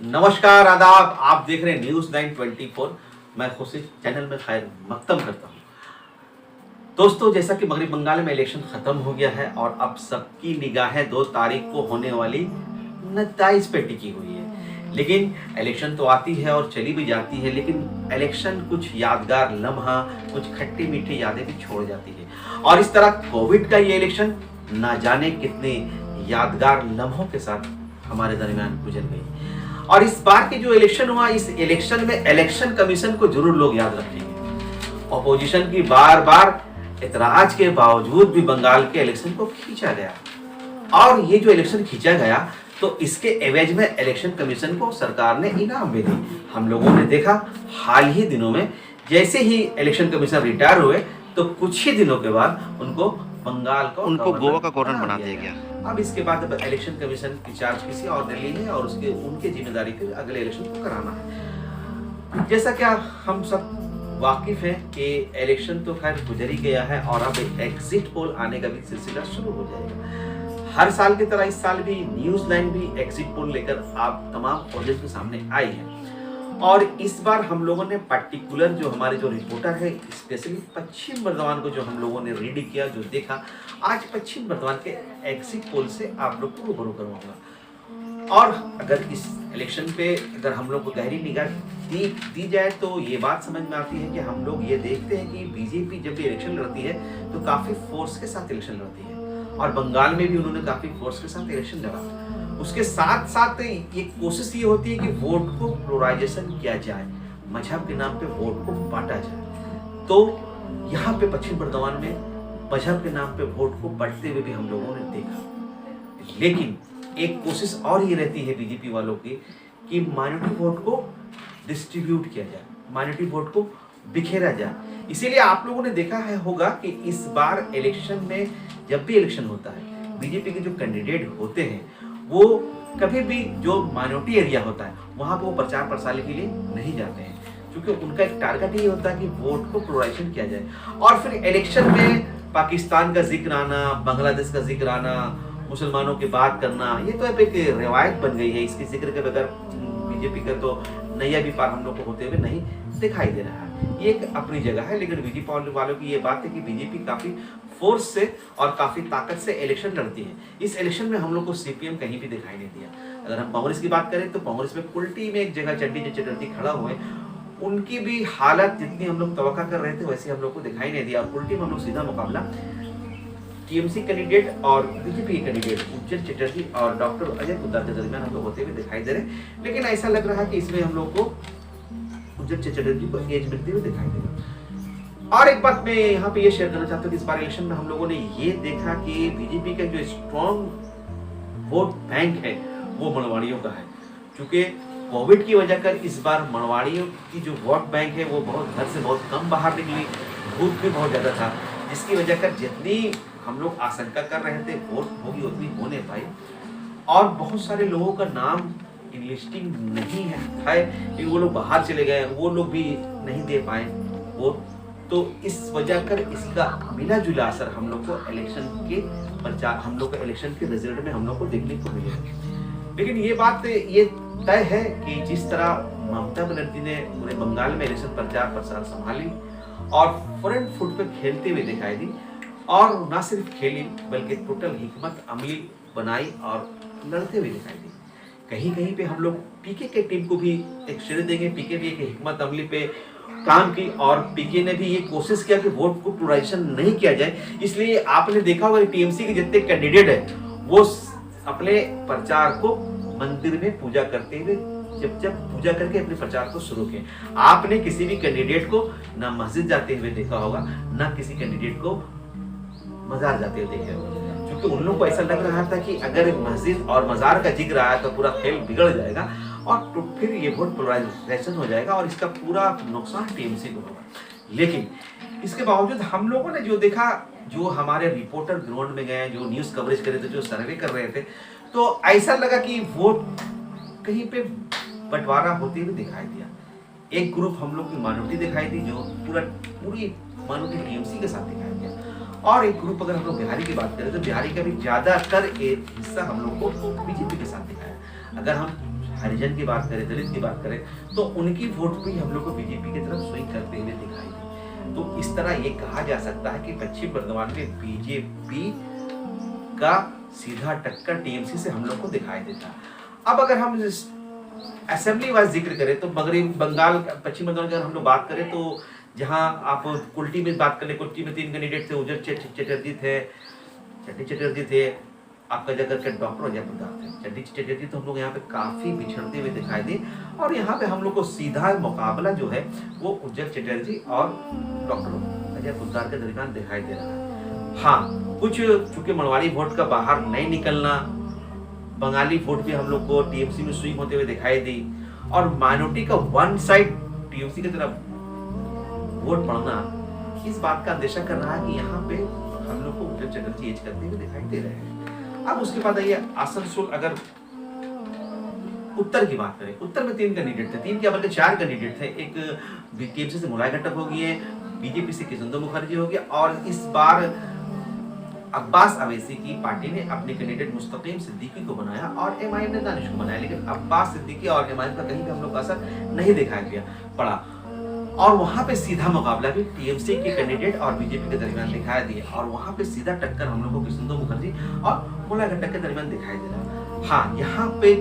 नमस्कार, आदाब। आप देख रहे हैं न्यूज़ 924। मैं खुशी चैनल में खैर मकदम करता हूँ। दोस्तों, जैसा कि मगरबी बंगाल में इलेक्शन खत्म हो गया है और अब सबकी निगाहें 2 तारीख को होने वाली नतज पे टिकी हुई है। लेकिन इलेक्शन तो आती है और चली भी जाती है, लेकिन इलेक्शन कुछ यादगार लम्हा, कुछ खट्टी मीठी यादें भी छोड़ जाती है। और इस तरह कोविड का ये इलेक्शन ना जाने कितने यादगार लम्हों के साथ हमारे दरमियान गुजर गई। और इस बार की जो इलेक्शन हुआ, इस इलेक्शन में इलेक्शन कमीशन को जरूर लोग याद रखेंगे। ऑपोजिशन की बार बार एतराज के बावजूद भी बंगाल के इलेक्शन को खींचा गया, और ये जो इलेक्शन खींचा गया तो इसके एवज में इलेक्शन कमीशन को सरकार ने इनाम भी दी। हम लोगों ने देखा हाल ही दिनों में, जैसे ही इलेक्शन कमीशन रिटायर हुए तो कुछ ही दिनों के बाद उनको गोवा का गवर्नर बना दिया गया। अब इसके बाद अब इलेक्शन कमीशन की चार्ज किसी और ने ली है और उसके उनके जिम्मेदारी पे अगले इलेक्शन को कराना है। जैसा कि हम सब वाकिफ हैं कि इलेक्शन तो खैर गुजर ही गया है और अब एग्जिट पोल आने का भी सिलसिला शुरू हो जाएगा। हर साल की तरह इस साल भी न्यूज़ 9 भी एग्जिट पोल लेकर आप तमाम ऑडियंस के सामने आई है। और इस बार हम लोगों ने पर्टिकुलर जो हमारे जो रिपोर्टर है, स्पेशली पश्चिम बर्धमान को जो हम लोगों ने रीड किया, जो देखा, आज पश्चिम बर्धमान के एग्जिट पोल से आप लोग को रूबरू करवाऊंगा। और अगर इस इलेक्शन पे अगर हम लोग को गहरी निगाह दी जाए तो ये बात समझ में आती है कि हम लोग ये देखते हैं कि बीजेपी जब भी इलेक्शन लड़ती है तो काफी फोर्स के साथ इलेक्शन लड़ती है, और बंगाल में भी उन्होंने काफी फोर्स के साथ इलेक्शन लड़ा। उसके साथ साथ ये कोशिश ये होती है कि वोट को प्लोराइजेशन किया जाए, मजहब के नाम पे वोट को बांटा जाए। तो यहाँ पे पश्चिम बर्धमान में मजहब के नाम पे वोट को बांटते हुए भी हम लोगों ने देखा। लेकिन एक कोशिश और ये रहती है बीजेपी वालों की कि माइनॉरिटी वोट को डिस्ट्रीब्यूट किया जाए, माइनॉरिटी वोट को बिखेरा जाए। इसीलिए आप लोगों ने देखा है होगा कि इस बार इलेक्शन में जब भी इलेक्शन होता है, बीजेपी के जो कैंडिडेट होते हैं वो कभी भी जो माइनॉरिटी एरिया होता है वहां पे वो प्रचार प्रसार के लिए नहीं जाते हैं, क्योंकि उनका एक टारगेट ये होता है कि वोट को प्लोराइजेशन किया जाए। और फिर इलेक्शन में पाकिस्तान का जिक्र आना, बांग्लादेश का जिक्र आना, मुसलमानों की बात करना, ये तो अब एक रिवायत बन गई है। इसके जिक्र के बगैर बीजेपी का तो नैया भी पार हम लोग को होते हुए नहीं दिखाई दे रहा है। ये एक अपनी जगह है, लेकिन बीजेपी वालों की ये बात है कि बीजेपी काफी फोर्स से और काफी ताकत से इलेक्शन लड़ती है। इस इलेक्शन में हम लोग को सीपीएम कहीं भी दिखाई नहीं दिया। अगर हम कांग्रेस की बात करें तो कांग्रेस में कुल्टी में एक जगह चड्डी चटर्जी खड़ा हुए, उनकी भी हालत जितनी हम लोग तवक्का कर रहे थे वैसे हम लोग को दिखाई नहीं दिया। और कुल्टी में हम लोग सीधा मुकाबला टीएमसी कैंडिडेट और बीजेपी कैंडिडेट उज्जवल चटर्जी और डॉक्टर अजय कुद्दार के दरमियान हम लोग होते हुए दिखाई दे रहे। लेकिन ऐसा लग रहा है कि इसमें हम लोग को उज्जवल चटर्जी को एज मिलती हुई दिखाई दे रही। और एक बात मैं यहाँ पे ये शेयर करना चाहता हूँ कि इस बार इलेक्शन में हम लोगों ने ये देखा कि बीजेपी का जो स्ट्रॉन्ग वोट बैंक है वो मनवाड़ियों का है। क्योंकि कोविड की वजह कर इस बार मनवाड़ियों की जो वोट बैंक है वो बहुत घर से बहुत कम बाहर निकली, धूप भी बहुत ज्यादा था, जिसकी वजह कर जितनी हम लोग आशंका कर रहे थे वोट होगी उतनी हो नहीं पाई। और बहुत सारे लोगों का नाम लिस्टिंग नहीं है कि वो लोग बाहर चले गए, वो लोग भी नहीं दे पाए वोट। तो इस वजह कर इसका मिला जुला असर हम लोग को इलेक्शन के प्रचार, हम लोग को इलेक्शन के रिजल्ट में हम लोग को देखने को मिले। लेकिन ये बात ये तय है कि जिस तरह ममता बनर्जी ने पूरे बंगाल में इलेक्शन प्रचार प्रसार संभाली और फ्रंट फुट पे खेलते हुए दिखाई दी, और ना सिर्फ खेली बल्कि टोटल हिकमत अमली बनाई और लड़ते हुए दिखाई दी। कहीं कहीं पे हम लोग पीके के टीम को भी एक श्रेय देंगे। पीके भी एक हिकमत अमली पे काम की और पीके ने भी ये कोशिश किया कि वोट को प्लोराइजेशन नहीं किया जाए। इसलिए आपने देखा होगा टीएमसी के जितने कैंडिडेट है वो अपने प्रचार को मंदिर में पूजा करते हुए जब पूजा करके अपने प्रचार को शुरू किए। आपने किसी भी कैंडिडेट को ना मस्जिद जाते हुए देखा होगा, ना किसी कैंडिडेट को मजार जाते हुए देखे होगा, क्योंकि उन लोगों को ऐसा लग रहा था कि अगर मस्जिद और मजार का जिक्र आया तो पूरा खेल बिगड़ जाएगा और तो फिर ये वोट पोलराइजेशन हो जाएगा और इसका पूरा नुकसान टीएमसी को होगा। लेकिन इसके बावजूद हम लोगों ने जो देखा, जो हमारे रिपोर्टर ग्राउंड में गए, जो न्यूज कवरेज कर रहे थे, जो सर्वे कर रहे थे, तो ऐसा लगा कि वोट कहीं पे बंटवारा होते हुए दिखाई दिया। एक ग्रुप हम लोग की माइनॉरिटी दिखाई दी, जो पूरी माइनॉरिटी टीएमसी के साथ दिखाई दिया, और एक ग्रुप अगर हम लोग बिहारी की बात करें तो बिहारी का भी ज्यादातर एक हिस्सा हम लोग को बीजेपी के साथ दिखाया। अगर हम हरिजन की बात करें, दलित की बात करें, तो उनकी वोट भी हम लोग को बीजेपी की तरफ स्विंग करते हुए दिखाई दी। तो इस तरह ये कहा जा सकता है कि पश्चिम बर्धमान में बीजेपी का सीधा टक्कर टीएमसी से हम लोग को दिखाई देता। अब अगर हम असेंबली वाइज जिक्र करें तो मगरबी बंगाल, पश्चिम बंगाल की अगर हम लोग बात करें तो जहां आप कुल्टी में बात करें, कुल्टी में 3 कैंडिडेट थे, उज्जर चटर्जी थे, चट्टी चटर्जी थे, आपका जगह के डॉक्टर अजय प्रताप थे। चट्टी चटर्जी तो हम लोग यहाँ पे काफी बिछड़ते हुए दिखाई दी, और यहाँ पे हम लोग को सीधा मुकाबला जो है वो उज्जर चटर्जी और डॉक्टर अजय प्रताप के दरमियान दिखाई दे रहा है। हाँ, कुछ चूंकि मरवाड़ी वोट का बाहर नहीं निकलना, बंगाली वोट भी हम लोग को टीएमसी में स्विंग होते हुए दिखाई दी, और माइनॉरिटी का वन साइड टीएमसी की तरफ वोट पड़ना इस बात का अंदेशा कर रहा है कि यहाँ पे हम लोग को उज्जवल चटर्जी एज करते हुए दिखाई दे रहे हैं। अब उसके बाद आइए आसनसोल, अगर उत्तर की बात करें, उत्तर में 3 कैंडिडेट थे, 3 क्या बल्कि 4 कैंडिडेट थे। एक टीएमसी से मुलाय घटक हो गए, बीजेपी से किशोर मुखर्जी हो गया, और इस बार अब्बास अवैसी की पार्टी ने अपने कैंडिडेट मुस्तकीम सिद्दीकी को बनाया और एमआईएम ने दानिश को बनाया, लेकिन अब्बास सिद्दीकी और एमआईएम का कहीं भी हम लोग का असर नहीं दिखाया पड़ा, और वहां पे सीधा मुकाबला भी टीएमसी के कैंडिडेट और बीजेपी के दरमियान दिखाई दिया, और वहां पे सीधा टक्कर हम लोग को किशोर मुखर्जी और मुलाय घटक के दरमियान दिखाई दे रहा। हाँ, यहाँ पे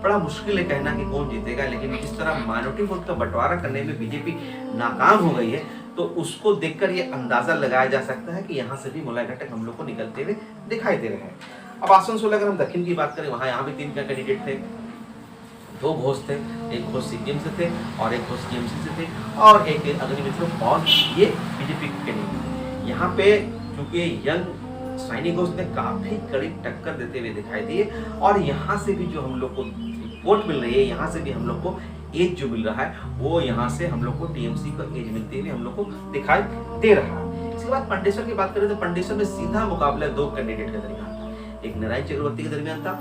बड़ा मुश्किल है कहना कि कौन जीतेगा, लेकिन जिस तरह माइनॉरिटी वोट का बंटवारा करने में बीजेपी नाकाम हो गई है, तो उसको देखकर ये अंदाजा लगाया जा सकता है कि यहाँ से भी मुलाय घटक हम लोग को निकलते हुए दिखाई दे रहे हैं। अब आसनसोल अगर हम दक्षिण की बात करें, यहाँ भी 3 कैंडिडेट थे, 2 घोष थे, एक घोष सीपीएम से थे और एक घोष टीएमसी से थे, और एक अग्निमित्र और ये बीजेपी के कैंडिडेट। यहाँ पे चूंकि यंग साइनी घोष ने काफी कड़ी टक्कर देते हुए दिखाई दी है, और यहाँ से भी जो हम लोग को वोट मिल रही है, यहाँ से भी हम लोग को एज जो मिल रहा है, वो यहाँ से हम लोग को टीएमसी को एज मिलते हुए हम लोग को दिखाई दे रहा है। इसके बाद पंडेश्वर की बात करें तो पंडेश्वर में सीधा मुकाबला 2 कैंडिडेट के दरमियान था, एक नारायण चक्रवर्ती के दरमियान था,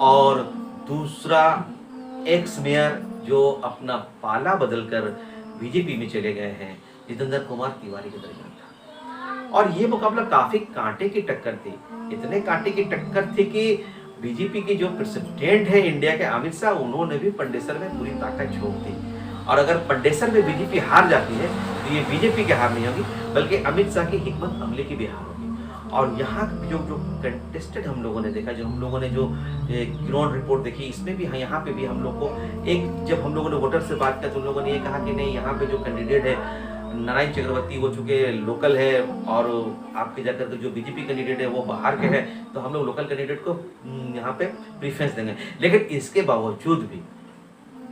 और दूसरा एक्स मेयर जो अपना पाला बदलकर बीजेपी में चले गए हैं, जितेंद्र कुमार तिवारी के दरमियान था, और ये मुकाबला काफी कांटे की टक्कर थी। इतने कांटे की टक्कर थी कि बीजेपी के जो प्रेसिडेंट है इंडिया के अमित शाह, उन्होंने भी पंडेसर में पूरी ताकत झोंक दी, और अगर पंडेसर में बीजेपी हार जाती है तो ये बीजेपी की हार नहीं होगी, बल्कि अमित शाह की हिकमत अमली की भी हार होगी। और यहाँ जो कंटेस्टेड हम लोगों ने देखा, जो हम लोगों ने जो ग्राउंड रिपोर्ट देखी, इसमें भी यहाँ पे भी हम लोग को जब हम लोगों ने वोटर से बात किया तो उन लोगों ने ये कहा कि नहीं, यहाँ पे जो कैंडिडेट है नारायण चक्रवर्ती, वो चूंकि लोकल है, और आपके जाकर जो बीजेपी कैंडिडेट है वो बाहर के है, तो हम लोग लोकल कैंडिडेट को यहाँ पे प्रीफरेंस देंगे। लेकिन इसके बावजूद भी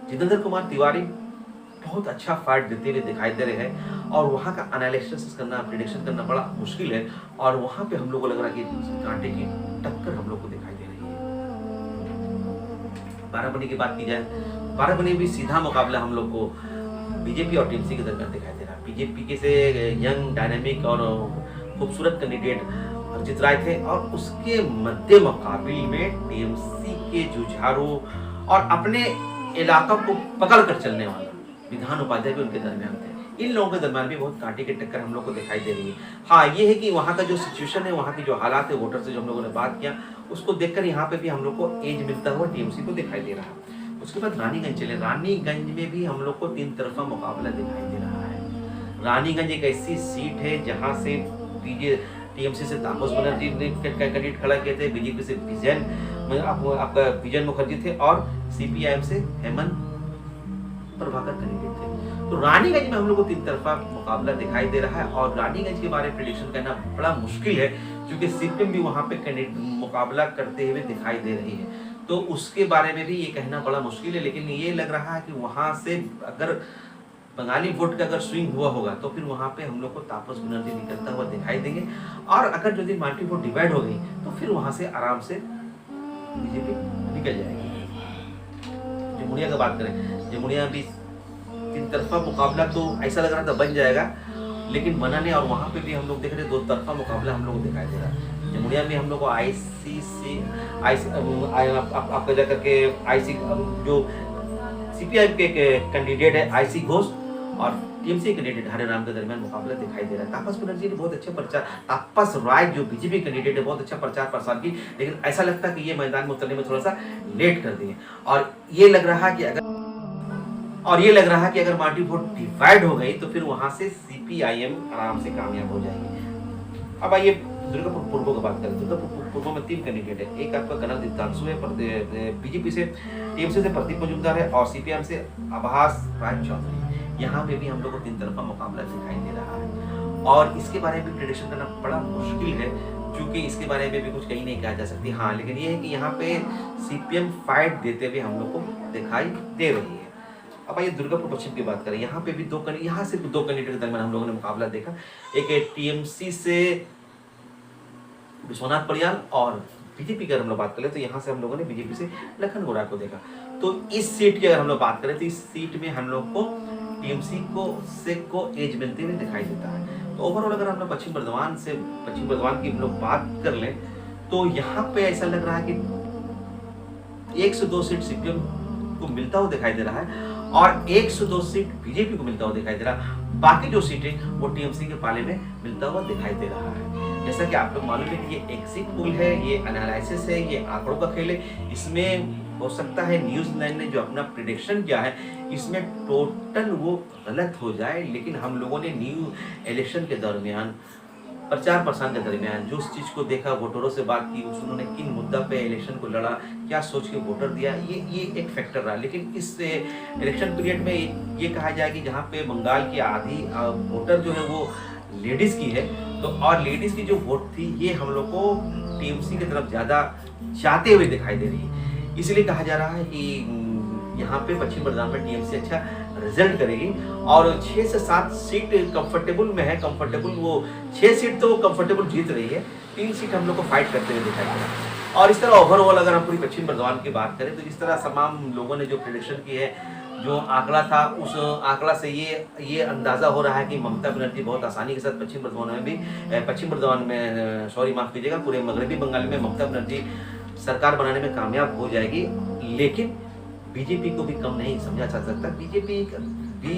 जितेंद्र कुमार तिवारी बहुत अच्छा फाइट देते हुए दिखाई दे रहे हैं, और वहाँ का एनालिसिस करना, प्रेडिक्शन करना बड़ा मुश्किल है, और वहाँ पे हम लोग को लग रहा है कि कांटे की टक्कर हम लोग को दिखाई दे रही है। बाराबंकी की बात की जाए, बाराबंकी भी सीधा मुकाबला हम लोग को बीजेपी और टीएमसी के दरमियान दिखाई दे रहा है। बीजेपी के से यंग, डायनामिक और खूबसूरत कैंडिडेट अर्जित राय थे, और उसके मध्य मुकाबले में टीएमसी के जुझारू और अपने इलाका को पकड़ कर चलने वाला विधान उपाध्याय भी उनके दरमियान थे। इन लोगों के दरमियान भी बहुत कांटे की टक्कर हम लोग को दिखाई दे रही है। हाँ, ये है कि वहाँ का जो सिचुएशन है, वहाँ की जो हालात है, वोटर से जो हम लोगों ने बात किया, उसको देखकर यहाँ पे भी हम लोग को एज मिलता हुआ टीएमसी को दिखाई दे रहा है। उसके बाद रानीगंज चले, रानीगंज में भी हम लोग को 3 तरफा मुकाबला दिखाई दे रहा है। रानीगंज एक ऐसी सीट है जहाँ से टीएमसी से तापस बनर्जी ने कैंडिडेट खड़ा किए थे, बीजेपी से आपका विजय मुखर्जी थे, और सीपीआईएम से हेमंत प्रभाकर कैंडिडेट थे। तो रानीगंज में हम लोग को 3 तरफा मुकाबला दिखाई दे रहा है, और रानीगंज के बारे में प्रेडिक्शन करना बड़ा मुश्किल है, क्योंकि सीपीएम भी वहाँ पे मुकाबला करते हुए दिखाई दे रही है, तो उसके बारे में भी ये कहना बड़ा मुश्किल है। लेकिन ये लग रहा है कि वहाँ से अगर बंगाली वोट का अगर स्विंग हुआ होगा तो फिर वहाँ पे हम लोग को तापस बनर्जी निकलता हुआ दिखाई देंगे, और अगर यदि माइनॉरिटी वोट डिवाइड हो गई तो फिर वहाँ से आराम से बीजेपी निकल जाएगी। जमुनिया की बात करें, जमुनिया भी 3 तरफा मुकाबला तो ऐसा लग रहा था बन जाएगा, लेकिन बना नहीं, और वहाँ पे भी हम लोग देख रहे 2 तरफा मुकाबला हम लोग को दिखाई दे रहा है। जमुनिया में हम लोग को आपका जाकर के आईसी जो सीपीआई के कैंडिडेट है आईसी घोष, और टीएमसी कैंडिडेट हरे राम के दरमियान मुकाबला दिखाई दे रहा है। तापस बनर्जी ने बहुत अच्छा प्रचार, तापस राय जो बीजेपी कैंडिडेट है बहुत अच्छा प्रचार प्रसार की, लेकिन ऐसा लगता है कि ये मैदान में उतरने में थोड़ा सा लेट कर दिए और ये लग रहा है कि अगर पार्टी वोट डिवाइड हो गई तो फिर वहां से सीपीआईएम आराम से कामयाब हो जाएगी। अब आइए दुर्गापुर पूर्व की बात करें। दुर्गापुर पूर्व में 3 कैंडिडेट है। एक आपका कर्नल दीप्तांशु है, बीजेपी से, टीएमसी से प्रदीप मजूमदार है और सीपीएम से आभास राय चौधरी। यहाँ पे भी हम लोग को 3 तरफा मुकाबला दिखाई दे रहा है और इसके बारे में प्रेडिक्शन करना बड़ा मुश्किल है क्योंकि इसके बारे में भी कुछ कहीं नहीं कहा जा सकती। हाँ, लेकिन ये है कि यहाँ पे सीपीएम फाइट देते हुए हम लोग को दिखाई दे रही है। अब आइए दुर्गापुर पश्चिम की बात करें। यहाँ पे भी यहाँ सिर्फ 2 कैंडिडेट के दरमियान हम लोगों ने मुकाबला देखा। एक है टीएमसी से विश्वनाथ परियाल और बीजेपी की अगर हम लोग बात करें तो यहाँ से हम लोगों ने बीजेपी से लखन गोड़ा को देखा। तो इस सीट की अगर हम लोग बात करें तो इस सीट में हम लोग को टीएमसी को एज मिलते हुए दिखाई देता है। तो ओवरऑल अगर हम लोग पश्चिम बर्धमान की हम लोग बात कर लें तो यहाँ पे ऐसा लग रहा है कि 1 से 2 सीट सीपीएम को मिलता हुआ दिखाई दे रहा है और 1 से 2 सीट बीजेपी को मिलता हुआ दिखाई दे रहा है। बाकी जो सीटें वो टीएमसी के पाले में मिलता हुआ दिखाई दे रहा है। जैसा कि आप लोग मालूम है कि ये एग्जिट पोल है, ये एनालिसिस है, ये आंकड़ों का खेल है। इसमें हो सकता है न्यूज़9 ने जो अपना प्रेडिक्शन किया है इसमें टोटल वो गलत हो जाए, लेकिन हम लोगों ने न्यू इलेक्शन के दरमियान प्रचार प्रसार के दरमियान जो उस चीज़ को देखा, वोटरों से बात की, उन्होंने किन मुद्दा पे इलेक्शन को लड़ा, क्या सोच के वोटर दिया, ये एक फैक्टर रहा। लेकिन इस इलेक्शन पीरियड में ये कहा जाए कि जहाँ पे बंगाल की आधी वोटर जो है वो लेडीज़ की है, तो और लेडीज़ की जो वोट थी ये हम लोग को टीएमसी की तरफ ज़्यादा जाते हुए दिखाई दे रही है। इसलिए कहा जा रहा है कि यहाँ पे पश्चिम बर्धमान में टीएमसी अच्छा रिजल्ट करेगी और 6 से 7 सीट कंफर्टेबल में है। वो 6 सीट तो कंफर्टेबल जीत रही है, 3 सीट हम लोग को फाइट करते हुए दिखाई दे रहा है। और इस तरह ओवरऑल अगर हम पूरी पश्चिम बर्धमान की बात करें तो इस तरह तमाम लोगों ने जो प्रेडिक्शन की है, जो आंकड़ा था, उस आंकड़ा से ये अंदाजा हो रहा है कि ममता बनर्जी बहुत आसानी के साथ पश्चिम बर्धमान में सॉरी माफ कीजिएगा, पूरे मगरबी बंगाल में ममता बनर्जी सरकार बनाने में कामयाब हो जाएगी। लेकिन बीजेपी को भी कम नहीं समझा जा सकता। बीजेपी भी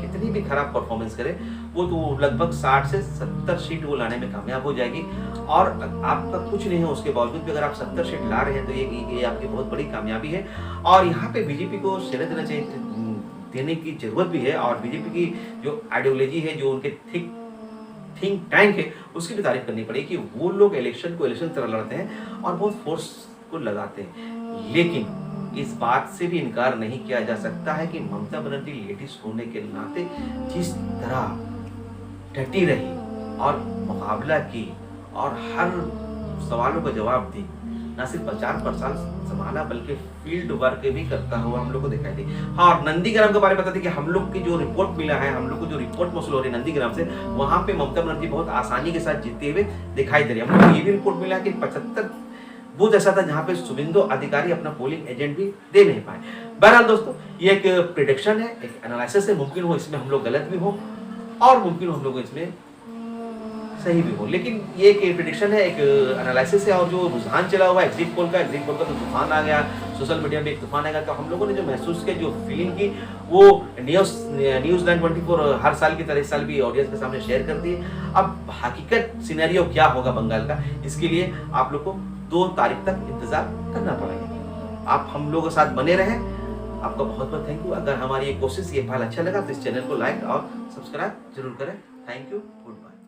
कितनी भी खराब परफॉर्मेंस करे वो तो लगभग 60 से 70 सीट वो लाने में कामयाब हो जाएगी और आपका कुछ नहीं है उसके बावजूद भी अगर आप 70 सीट ला रहे हैं तो ये आपकी बहुत बड़ी कामयाबी है। और यहाँ पे बीजेपी को श्रेय देना चाहिए, देने की जरूरत भी है और बीजेपी की जो आइडियोलॉजी है, जो उनके थिंक टैंक है, उसकी भी तारीफ करनी पड़ेगी कि वो लोग इलेक्शन तरह लड़ते हैं और बहुत फोर्स को लगाते हैं। लेकिन इस बात से भी इनकार नहीं किया जा सकता है कि ममता बनर्जी लेडीज होने के नाते जिस तरह डटी रही और मुकाबला की और हर सवालों का जवाब दी, न सिर्फ प्रचार प्रसार संभाला बल्कि फील्ड वर्क भी करता हुआ हम लोग को दिखाई दी। हाँ, और नंदीग्राम के बारे में बताते कि हम लोग की जो रिपोर्ट मिला है, हम लोग को जो रिपोर्ट मौसूल हो रही है नंदीग्राम से, वहां पे ममता बनर्जी बहुत आसानी के साथ जीतते हुए दिखाई दे रही है। हम लोग को ये भी रिपोर्ट मिला कि 75 बूथ ऐसा था जहां पे शुभेंदु अधिकारी अपना पोलिंग एजेंट भी दे नहीं पाए। बहरहाल दोस्तों, ये एक प्रेडिक्शन है, एक एनालिसिस है। मुमकिन हो इसमें हम लोग गलत भी हो और मुमकिन हो हम लोग इसमें सही भी हो, लेकिन ये एक प्रेडिक्शन है, एक एनालिसिस है। और जो रुझान चला हुआ है एग्जिट पोल का तो तूफान आ गया, सोशल मीडिया में एक तूफान आएगा। तो हम लोगों ने जो महसूस किया, जो फीलिंग की, वो न्यूज़9 24 हर साल की तरह इस साल भी ऑडियंस के सामने शेयर कर दी। अब हकीकत सिनेरियो क्या होगा बंगाल का, इसके लिए आप लोग को 2 तारीख तक इंतजार करना पड़ेगा। आप हम लोगों के साथ बने रहें। आपका बहुत बहुत थैंक यू। अगर हमारी ये कोशिश, ये फाइल अच्छा लगा तो इस चैनल को लाइक और सब्सक्राइब जरूर करें। Thank you, good bye.